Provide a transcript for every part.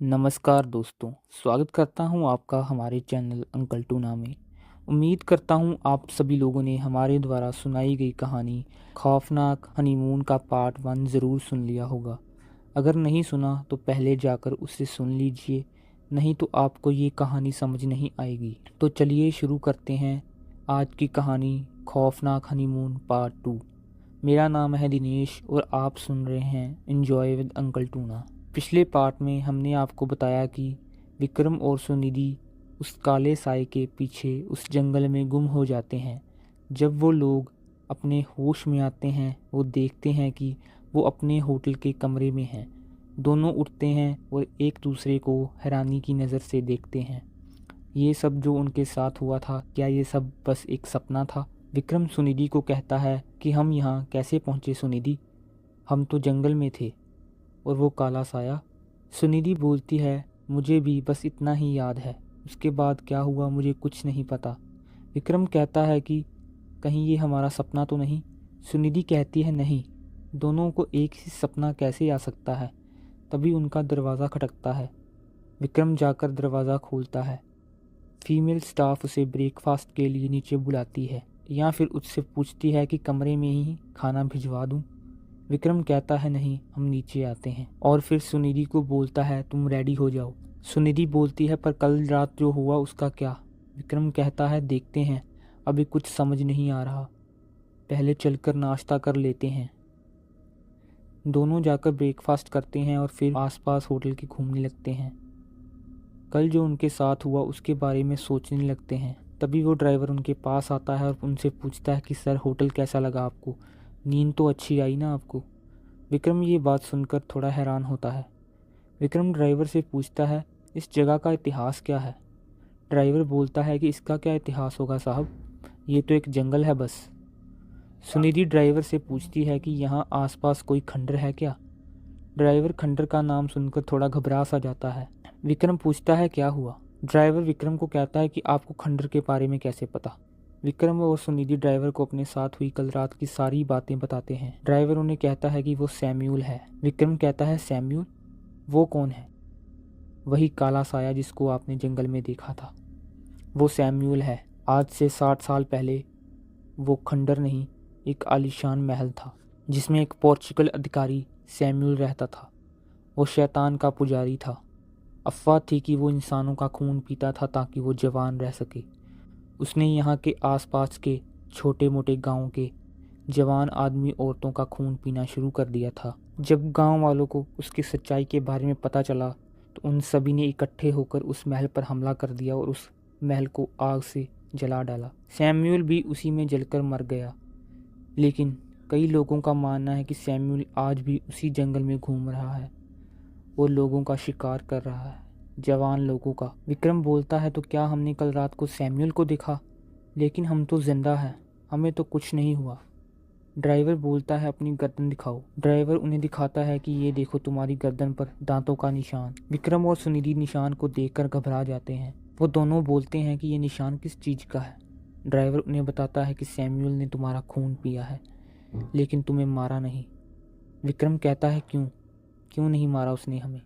नमस्कार दोस्तों, स्वागत करता हूं आपका हमारे चैनल अंकल टूना में। उम्मीद करता हूं आप सभी लोगों ने हमारे द्वारा सुनाई गई कहानी खौफनाक हनीमून का पार्ट 1 ज़रूर सुन लिया होगा। अगर नहीं सुना तो पहले जाकर उसे सुन लीजिए, नहीं तो आपको ये कहानी समझ नहीं आएगी। तो चलिए शुरू करते हैं आज की कहानी खौफनाक हनीमून पार्ट 2। मेरा नाम है दिनेश और आप सुन रहे हैं एंजॉय विद अंकल टूना। पिछले पार्ट में हमने आपको बताया कि विक्रम और सुनिधि उस काले साए के पीछे उस जंगल में गुम हो जाते हैं। जब वो लोग अपने होश में आते हैं वो देखते हैं कि वो अपने होटल के कमरे में हैं। दोनों उठते हैं और एक दूसरे को हैरानी की नज़र से देखते हैं। ये सब जो उनके साथ हुआ था, क्या ये सब बस एक सपना था? विक्रम सुनिधि को कहता है कि हम यहाँ कैसे पहुँचे सुनिधि, हम तो जंगल में थे। और वो काला साया? सुनिधि बोलती है, मुझे भी बस इतना ही याद है, उसके बाद क्या हुआ मुझे कुछ नहीं पता। विक्रम कहता है कि कहीं ये हमारा सपना तो नहीं? सुनिधि कहती है नहीं, दोनों को एक ही सपना कैसे आ सकता है। तभी उनका दरवाज़ा खटकता है। विक्रम जाकर दरवाज़ा खोलता है। फीमेल स्टाफ उसे ब्रेकफास्ट के लिए नीचे बुलाती है या फिर उससे पूछती है कि कमरे में ही खाना भिजवा दूं। विक्रम कहता है नहीं, हम नीचे आते हैं। और फिर सुनिधि को बोलता है तुम रेडी हो जाओ। सुनिधि बोलती है पर कल रात जो हुआ उसका क्या? विक्रम कहता है देखते हैं, अभी कुछ समझ नहीं आ रहा, पहले चलकर नाश्ता कर लेते हैं। दोनों जाकर ब्रेकफास्ट करते हैं और फिर आसपास होटल के घूमने लगते हैं। कल जो उनके साथ हुआ उसके बारे में सोचने लगते हैं। तभी वो ड्राइवर उनके पास आता है और उनसे पूछता है कि सर होटल कैसा लगा आपको, नींद तो अच्छी आई ना आपको? विक्रम ये बात सुनकर थोड़ा हैरान होता है। विक्रम ड्राइवर से पूछता है इस जगह का इतिहास क्या है? ड्राइवर बोलता है कि इसका क्या इतिहास होगा साहब, ये तो एक जंगल है बस। सुनिधि ड्राइवर से पूछती है कि यहाँ आसपास कोई खंडर है क्या? ड्राइवर खंडर का नाम सुनकर थोड़ा घबरा सा जाता है। विक्रम पूछता है क्या हुआ? ड्राइवर विक्रम को कहता है कि आपको खंडर के बारे में कैसे पता? विक्रम और सुनिधि ड्राइवर को अपने साथ हुई कल रात की सारी बातें बताते हैं। ड्राइवर उन्हें कहता है कि वो सैम्यूल है। विक्रम कहता है सैम्यूल? वो कौन है? वही काला साया जिसको आपने जंगल में देखा था, वो सैम्यूल है। आज से 60 साल पहले वो खंडर नहीं, एक आलीशान महल था जिसमें एक पोर्चुगल अधिकारी सैम्यूल रहता था। वो शैतान का पुजारी था। अफवाह थी कि वो इंसानों का खून पीता था ताकि वो जवान रह सके। उसने यहाँ के आसपास के छोटे मोटे गांवों के जवान आदमी औरतों का खून पीना शुरू कर दिया था। जब गांव वालों को उसकी सच्चाई के बारे में पता चला तो उन सभी ने इकट्ठे होकर उस महल पर हमला कर दिया और उस महल को आग से जला डाला। सैम्यूल भी उसी में जलकर मर गया। लेकिन कई लोगों का मानना है कि सैम्यूल आज भी उसी जंगल में घूम रहा है और लोगों का शिकार कर रहा है, जवान लोगों का। विक्रम बोलता है तो क्या हमने कल रात को सैम्यूल को देखा? लेकिन हम तो जिंदा हैं, हमें तो कुछ नहीं हुआ। ड्राइवर बोलता है अपनी गर्दन दिखाओ। ड्राइवर उन्हें दिखाता है कि ये देखो तुम्हारी गर्दन पर दांतों का निशान। विक्रम और सुनिधि निशान को देखकर घबरा जाते हैं। वो दोनों बोलते हैं कि ये निशान किस चीज़ का है। ड्राइवर उन्हें बताता है कि सैम्यूल ने तुम्हारा खून पिया है लेकिन तुम्हें मारा नहीं। विक्रम कहता है क्यों, क्यों नहीं मारा उसने हमें?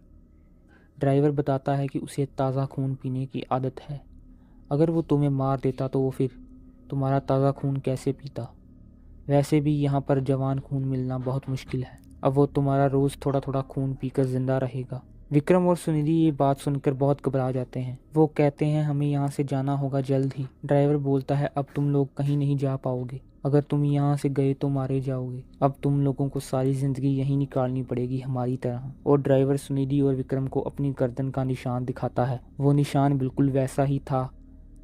ड्राइवर बताता है कि उसे ताज़ा खून पीने की आदत है। अगर वो तुम्हें मार देता तो वो फिर तुम्हारा ताज़ा खून कैसे पीता? वैसे भी यहाँ पर जवान खून मिलना बहुत मुश्किल है। अब वो तुम्हारा रोज़ थोड़ा थोड़ा खून पीकर जिंदा रहेगा। विक्रम और सुनिधि ये बात सुनकर बहुत घबरा जाते हैं। वो कहते हैं हमें यहाँ से जाना होगा जल्द ही। ड्राइवर बोलता है अब तुम लोग कहीं नहीं जा पाओगे, अगर तुम यहाँ से गए तो मारे जाओगे। अब तुम लोगों को सारी ज़िंदगी यहीं निकालनी पड़ेगी हमारी तरह। और ड्राइवर सुनिधि और विक्रम को अपनी गर्दन का निशान दिखाता है। वो निशान बिल्कुल वैसा ही था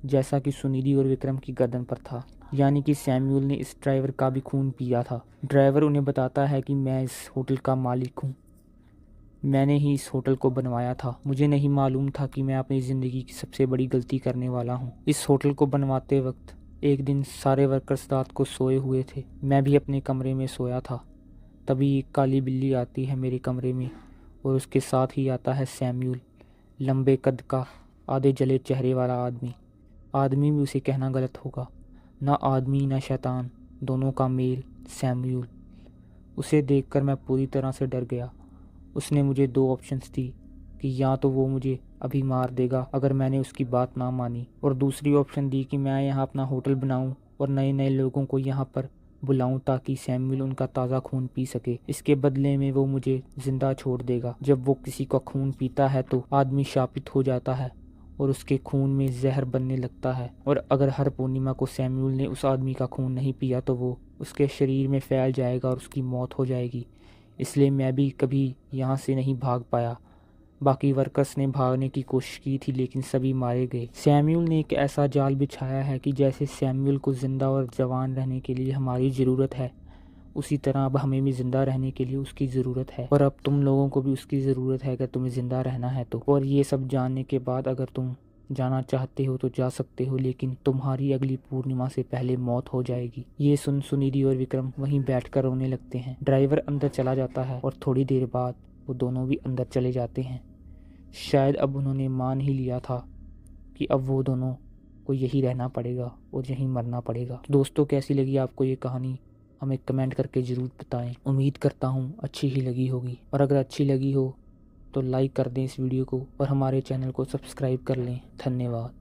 जैसा कि सुनिधि और विक्रम की गर्दन पर था, यानी कि सैम्यूल ने इस ड्राइवर का भी खून पिया था। ड्राइवर उन्हें बताता है कि मैं इस होटल का मालिक हूँ, मैंने ही इस होटल को बनवाया था। मुझे नहीं मालूम था कि मैं अपनी ज़िंदगी की सबसे बड़ी गलती करने वाला हूँ। इस होटल को बनवाते वक्त एक दिन सारे वर्कर्स रात को सोए हुए थे, मैं भी अपने कमरे में सोया था। तभी एक काली बिल्ली आती है मेरे कमरे में और उसके साथ ही आता है सैम्यूल, लंबे कद का आधे जले चेहरे वाला आदमी। आदमी भी उसे कहना गलत होगा, ना आदमी ना शैतान, दोनों का मेल सैम्यूल। उसे देखकर मैं पूरी तरह से डर गया। उसने मुझे 2 ऑप्शंस दी, कि या तो वो मुझे अभी मार देगा अगर मैंने उसकी बात ना मानी, और दूसरी ऑप्शन दी कि मैं यहाँ अपना होटल बनाऊँ और नए नए लोगों को यहाँ पर बुलाऊं ताकि सैमुअल उनका ताज़ा खून पी सके। इसके बदले में वो मुझे ज़िंदा छोड़ देगा। जब वो किसी का खून पीता है तो आदमी शापित हो जाता है और उसके खून में जहर बनने लगता है, और अगर हर पूर्णिमा को सैमुअल ने उस आदमी का खून नहीं पिया तो वो उसके शरीर में फैल जाएगा और उसकी मौत हो जाएगी। इसलिए मैं भी कभी यहाँ से नहीं भाग पाया। बाकी वर्कर्स ने भागने की कोशिश की थी लेकिन सभी मारे गए। सैमुअल ने एक ऐसा जाल बिछाया है कि जैसे सैमुअल को ज़िंदा और जवान रहने के लिए हमारी ज़रूरत है, उसी तरह अब हमें भी ज़िंदा रहने के लिए उसकी ज़रूरत है, और अब तुम लोगों को भी उसकी ज़रूरत है अगर तुम्हें ज़िंदा रहना है तो। और ये सब जानने के बाद अगर तुम जाना चाहते हो तो जा सकते हो, लेकिन तुम्हारी अगली पूर्णिमा से पहले मौत हो जाएगी। ये सुन सुनिधि और विक्रम वहीं बैठकर रोने लगते हैं। ड्राइवर अंदर चला जाता है और थोड़ी देर बाद वो दोनों भी अंदर चले जाते हैं। शायद अब उन्होंने मान ही लिया था कि अब वो दोनों को यही रहना पड़ेगा और यहीं मरना पड़ेगा। दोस्तों, कैसी लगी आपको ये कहानी हमें कमेंट करके ज़रूर बताएं। उम्मीद करता हूँ अच्छी ही लगी होगी, और अगर अच्छी लगी हो तो लाइक कर दें इस वीडियो को और हमारे चैनल को सब्सक्राइब कर लें। धन्यवाद।